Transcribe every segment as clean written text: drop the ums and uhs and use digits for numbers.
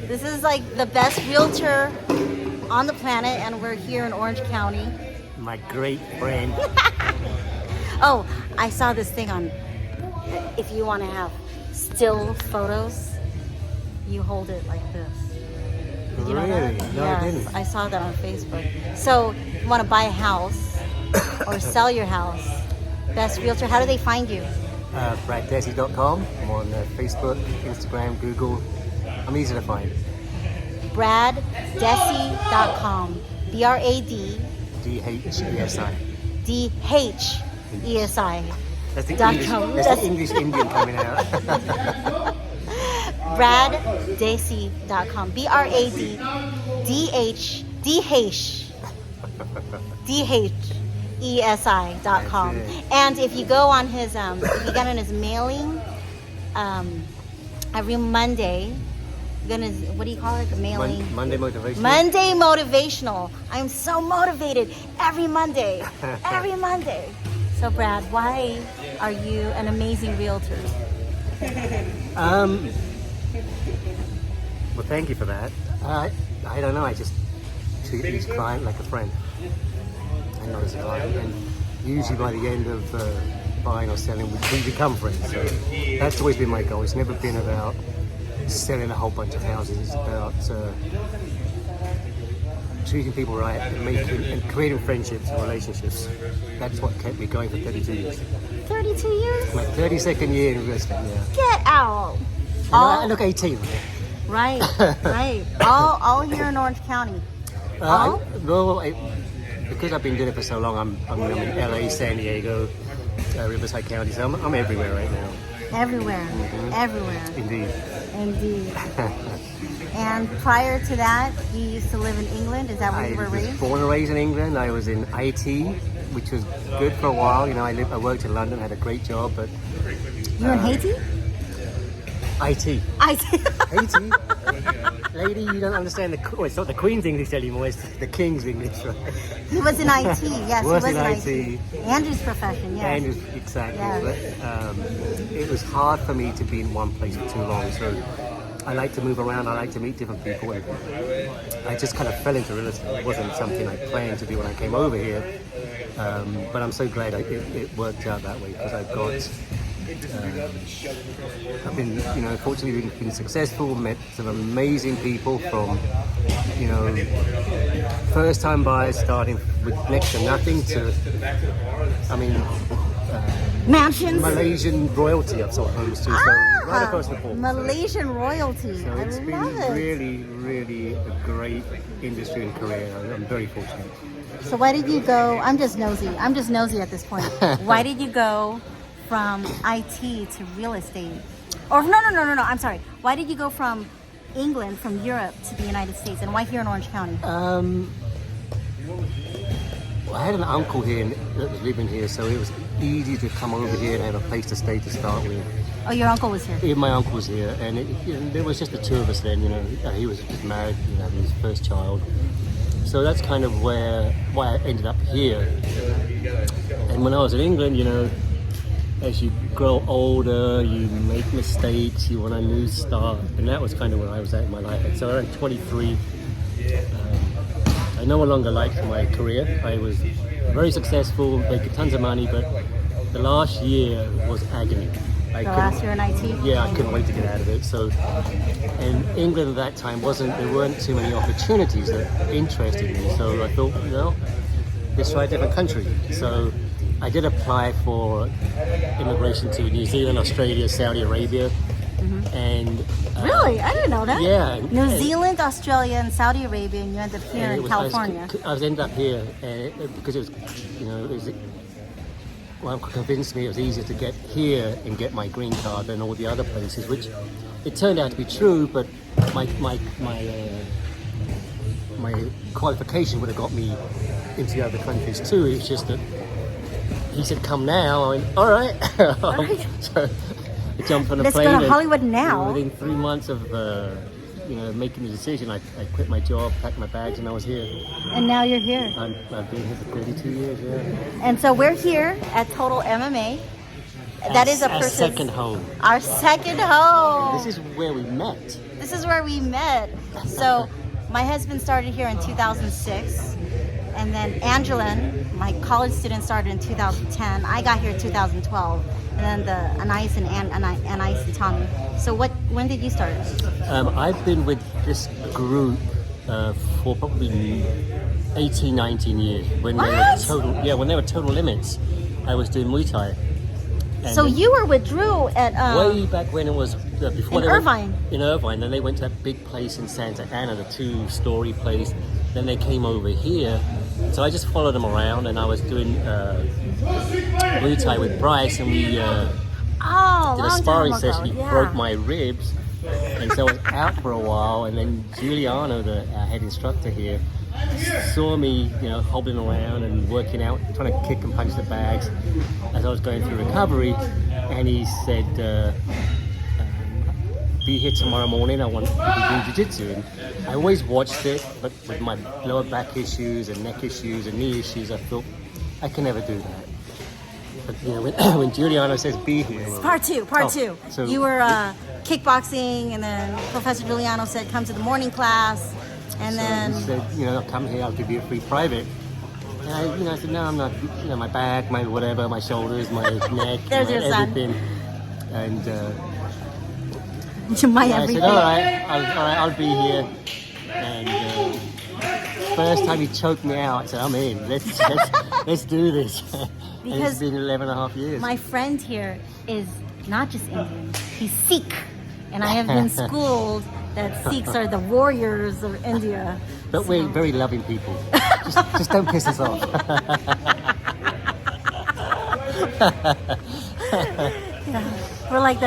This is like the best realtor on the planet, and we're here in Orange County. My great friend. Oh, I saw this thing on, if you want to have still photos, you hold it like this. Did you know Really? that? No, I didn't. I saw that on Facebook. So, you want to buy a house or sell your house, best realtor, how do they find you? BradDhesi.com. I'm on Facebook, Instagram, Google. I'm easy to find. BradDhesi.com. BRAD. DHESI. DHESI. That's the Dot English, com. that's the English Indian coming out. BradDhesi.com. BRADDHESI.com. And if you go on his, if you get on his mailing, every Monday, what do you call it? The mailing. Monday Motivational. Monday Motivational. I'm so motivated every Monday. Every Monday. So Brad, why are you an amazing realtor? Well, thank you for that. I don't know. I just treat each client like a friend, and not as a client. And usually by the end of buying or selling, we become friends. So that's always been my goal. It's never been about selling a whole bunch of houses. It's about treating people right and creating friendships and relationships. That's what kept me going for 32 years. 32 years? My 32nd year in real estate, yeah. Get out. I look 18. Right, right. All here in Orange County. Because I've been doing it for so long, I'm in L.A., San Diego, Riverside County, so I'm everywhere right now. Everywhere, everywhere. Indeed. Indeed. And prior to that, you used to live in England. Is that where you were I was raised? born and raised in England. I was in IT, which was good for a while. You know, I worked in London, had a great job, but... You in Haiti? IT. IT. Haiti? Lady, you don't understand it's not the Queen's English anymore, it's the King's English, right? He was in IT, yes. Was he in was IT. Andrew's profession, yes. And exactly. Yeah. But it was hard for me to be in one place for too long. So I like to move around. I like to meet different people. And I just kind of fell into real estate. It wasn't something I planned to do when I came over here. But I'm so glad it worked out that way because I've got... I've been, fortunately been successful, met some amazing people from, first-time buyers starting with next to nothing to, Mansions. Malaysian royalty I've sold homes to, so right across the board. Malaysian royalty. So I it's love been it. really, really a great industry and career. I'm very fortunate. So why did you go? I'm just nosy at this point. Why did you go from IT to real estate? Or no, I'm sorry. Why did you go from England, from Europe to the United States, and why here in Orange County? I had an uncle here that was living here, so it was easy to come over here and have a place to stay to start with. Oh, your uncle was here? Yeah, my uncle was here, and there was just the two of us then, he was just married, having his first child. So that's kind of why I ended up here. And when I was in England, as you grow older, you make mistakes, you want a new start, and that was kind of where I was at in my life. And so around 23, I no longer liked my career. I was very successful, making tons of money, but the last year was agony. The last year in IT? Yeah, I couldn't wait to get out of it. So, and England at that time there weren't too many opportunities that interested me. So I thought, let's try a different country. So I did apply for immigration to New Zealand, Australia, Saudi Arabia, and really, I didn't know that. Yeah, New Zealand, Australia, and Saudi Arabia, and you ended up here in California. I was ended up here because it was, Uncle convinced me it was easier to get here and get my green card than all the other places, which it turned out to be true. But my qualification would have got me into the other countries too. It was just that he said, "Come now." I went, "All right." So I jumped on a plane. Let's go to Hollywood now. Within 3 months of making the decision, I quit my job, packed my bags, and I was here. And now you're here. I've been here for 32 years, yeah. And so we're here at Total MMA. That is a Our person's second home. Our second home. This is where we met. This is where we met. So my husband started here in 2006. And then Angeline, my college student, started in 2010. I got here in 2012. And then Anais and Tommy. So when did you start? I've been with this group for probably 18, 19 years. When they were total limits, I was doing Muay Thai. And So you were with Drew at way back when it was before in Irvine. In Irvine. Then they went to that big place in Santa Ana, the 2-story place. Then they came over here. So I just followed them around, and I was doing Muay Thai with Bryce, and we did a sparring session. He broke my ribs, and so I was out for a while. And then Giuliano, our head instructor here, saw me, hobbling around and working out, trying to kick and punch the bags as I was going through recovery. And he said, "Be here tomorrow morning. I want to be doing jiu-jitsu." And I always watched it, but with my lower back issues and neck issues and knee issues, I thought I can never do that. But when Giuliano says be here, Part two. So you were kickboxing, and then Professor Giuliano said come to the morning class, and then he said, "Come here, I'll give you a free private." And I said, "No, I'm not. My back, my whatever, my shoulders, my neck, There's your son. everything." And my I everything. said, all right, I'll be here. And first time he choked me out, I said, "I'm in. Let's do this." And Because it's been 11 and a half years. My friend here is not just Indian; he's Sikh, and I have been schooled that Sikhs are the warriors of India. But we're very loving people. just don't piss us off. We're like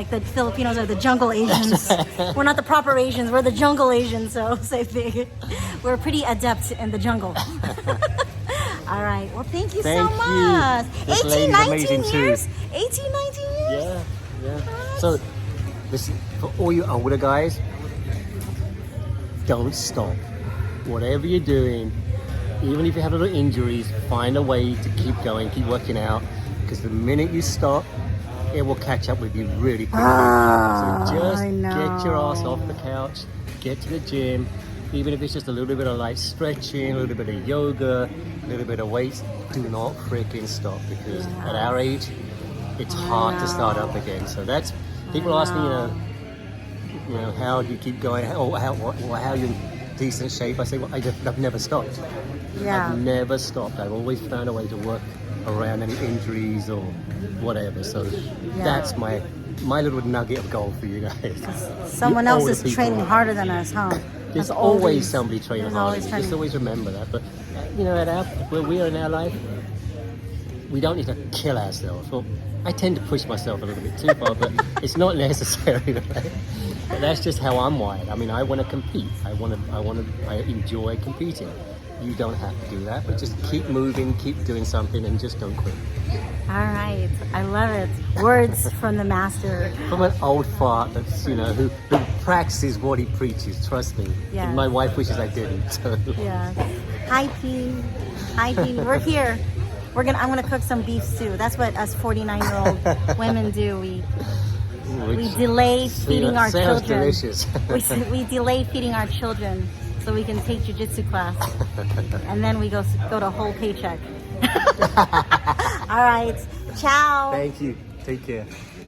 the Filipinos are the jungle Asians. We're not the proper Asians. We're the jungle Asians. So we're pretty adept in the jungle. All right. Well, thank you so much. This 18, lady's 19 amazing years. too. 18, 19 years. Yeah. So, listen, for all you older guys, don't stop. Whatever you're doing, even if you have little injuries, find a way to keep going, keep working out. Because the minute you stop, it will catch up with you really quickly. So just get your ass off the couch, get to the gym, even if it's just a little bit of light stretching, a little bit of yoga, a little bit of weights. Do not freaking stop, because at our age, it's hard to start up again. So that's, people ask me, how do you keep going, or how you're in decent shape. I say, well, I've never stopped. Yeah. I've never stopped. I've always found a way to work around any injuries or whatever. So that's my little nugget of gold for you guys. Someone else is training harder than us, huh? There's always somebody training harder. Just always remember that. But where we are in our life, we don't need to kill ourselves. Well, I tend to push myself a little bit too far, but it's not necessary. Right? But that's just how I'm wired. I mean, I want to compete. I enjoy competing. You don't have to do that, but just keep moving, keep doing something, and just don't quit. All right, I love it. Words from the master. From an old fart that's who practices what he preaches. Trust me. Yeah. And my wife wishes I didn't. So. Yeah. Hi, Pete. We're here. I'm gonna cook some beef stew. That's what us 49-year-old women do. We delay feeding our sounds children. Delicious. we delay feeding our children so we can take jiu-jitsu class, and then we go to whole paycheck. All right. Ciao. Thank you. Take care.